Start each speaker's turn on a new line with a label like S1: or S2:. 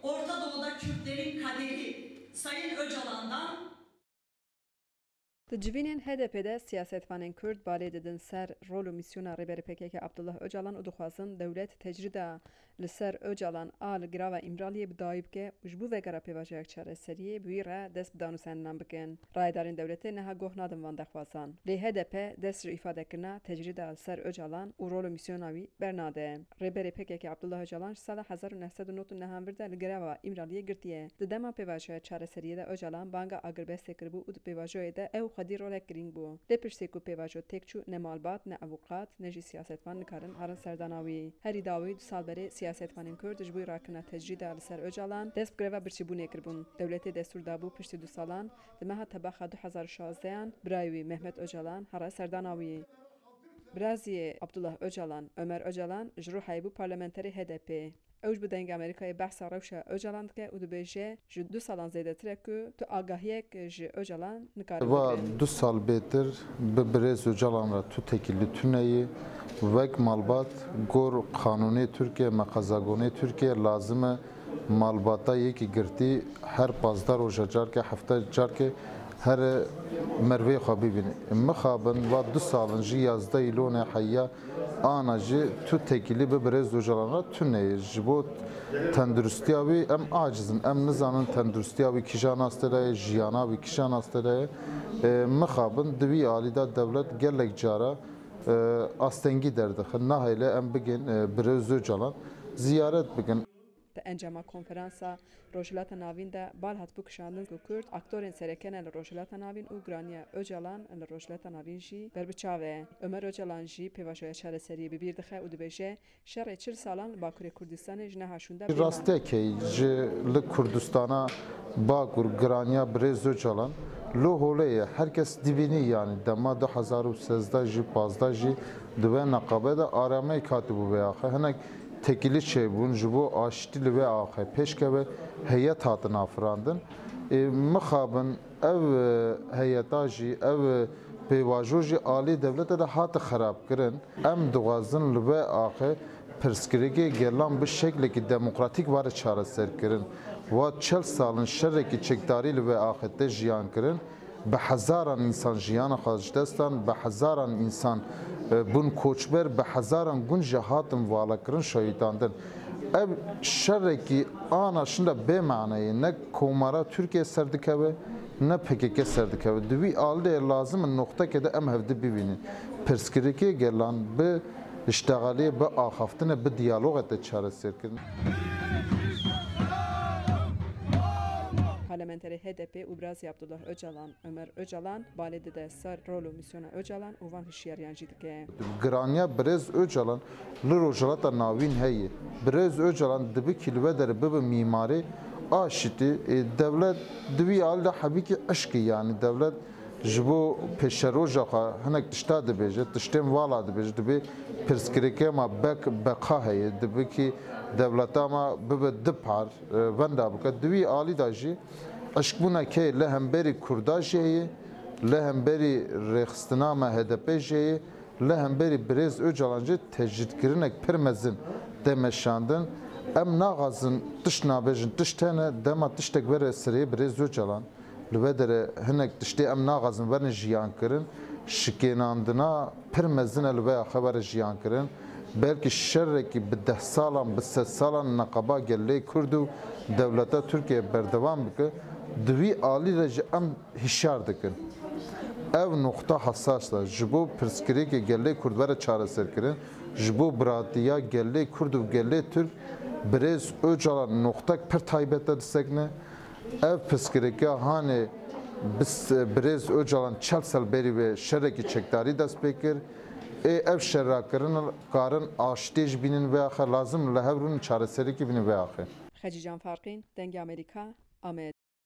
S1: Orta Doğu'da Kürtlerin kaderi Sayın Öcalan'dan
S2: Civinin HDP'de siyasetvanên Kurd balê didin ser rol û misyona rêberê PKK Abdullah Öcalan û dixwazin dewlet tecrida li ser Öcalan a li girava İmraliyê bi dayî bike û ji bo vegera pêvajoyek çareseriyê bi wî re dest bi danûsandinان bikin. Rayedarên dewletê niha goh nadin van dexwazan. Lê HDP dest ji îfadekirina tecrida li ser Öcalan û rol û misyona wî bernade. Rêberê PKK Abdullah Öcalan ji sala 1999 de li girava İmraliyê girtiye. Di dema pêvajoya çareseriyê de Öcalan banga agirbestê kiribû û di pêvajoyê de ew xwedî rolek girîng bû. Lê piştî ku pêvajo têk çû ne malbat ne evokat ne jî siyasetvan nikarin herin serdana wî. Herî dawî du sal berê siyasetvanên Kurd ji bo rakirina tecrida li ser Öcalan dest bi greva birçîbûnê kiribûn. Dewletê destûr dabû piştî du salan di meha tebaxa 2016yan birayê wî Mehmet Öcalan here serdana wî. Biraziyê Abdullah Öcalan, Ömer Öcalan ji rûhayê bû parlamenterê HDP. Ew ji bi dengê Amerîkayê behsa rewşa Öcalan dike û dibêje ji 2 salan zêdetir e ku tu agahiyek ji Öcalan nikarin bigirin.
S3: 2 sal bêtir bi birêz Öcalan re tu tekilî tuneyî wek malbat gor qanûnê Tirkiye me qezagonê Tirkiye lazim e malbata yekî girtî her 15 roja carke hefte carke her mervê xwe bibîne. Mixabin va 2 salin jî 11 îlonê heya ana jî tu tekilî bi birêz Öcalan re tuneyî ji bo tendurustiya wî em acizin em nizanin tendurustiya wî kîjan asteraye jiyana wî kîjan asteraye mixabin di wî alî de dewlet gelek cara astengî derdixin nahêle em bigin birêz Öcalan ziyaret bikin.
S2: Di encama konferansa Rojhilata Navîn de bal hatbû kişandin ku Kurd aktorên serekene li Rojhilata Navîn û giraniya Öcalan li Rojhilata Navîn jî berbiçav e. Ömer Öcalan jî pêvajoya çareseriyê bi bîr dixe û dibêje şerê 40 salan li Bakurê Kurdistanê ji neha şûnde
S3: Rastekê ji li Kurdistana Bakur giraniya birêz Öcalan lo holeye herkes dibînî yani dema 2013 jî 15 jî di vê neqabe de arameyek hatibû vê axe hinek tekilî çêbûn ji bo aştî li vê axe pêşkeve heyet hatin afirandin mixabin ev heyeta jî ev pêvajo jî alî devletê de hati xerabkirin em dixwazin li vê axe pirsgirêkê gelan bi şeklekî demokratîk ware çareserkirin wa 40 salin şerekî çekdarî li vê axe te jiyan kirin bi hezaran însan jiyana xwe ji destan bi hezaran însan bûn koçber bi hezaran gund jî hatin valakirin şehîdandin. Ev şerekî ana şinda bê manayê ne komara Tirkiye ser dikeve ne PKK ser dikeve. Di wî aliyê lazim e noxtekê de em hevdî bibînin. Pirsgirêkê gelan bi iştegaliyê bi axaftinê bi diyalogê te çareserkirin.
S2: Parlamenterê HDP û birazî Abdullah Öcalan, Ömer Öcalan balê dide ser rol û misyona Öcalan û van hişyariyan jî dike.
S3: Giraniya birêz Öcalan li Rojhilata Navîn heye. Birêz Öcalan dibi ki li ve dere bibe mîmarê aşitî devlet di wî alî de hebîkî eşkî yani devlet ji bo pêşeroja xwe hinek tişta dibêje tiştên vala dibêje dibe pirsgirêkê ma beqa heye dibe ki devleta ma bibe dipar wenda bike di wî alî de jî eşkbûnekê li hemberî Kurda jî heye li hemberî rêxistina me HDP jî heye li hemberî birêz Öcalan jî tecrîdkirinek pir mezin de meşandin em naxwazin tişt nabêjin tişt hene dema tiştek were serê birêz Öcalan li vê dere hinek tiştê em naxwazin werin jiyan kirin şikênandina pir mezin e li vê axe were jiyan kirin belkî şerekî bi 10 salan bi 100 salan neqaba gelê Kurd û devleta Tirkiye berdewam bike di wî alî de jî em hişyar dikin. Ev nokta hassas da ji bo pirsgirêkê gelê Kurd were çareserkirin ji bo biratiya gelê Kurd û gelê Türk birêz Öcalan noktek pir taybet de disekne ev pirsgirêkiya hanê birêz Öcalan 40 sal berî vê şerekî çekdarî dest pê kir ev şerrakirin karin aştê jî bînin vê axe lazim li hev rûnin çareserîkî bînin vê axe.
S2: Xecî Can Farqîn, Dengê Amerîka, Amed.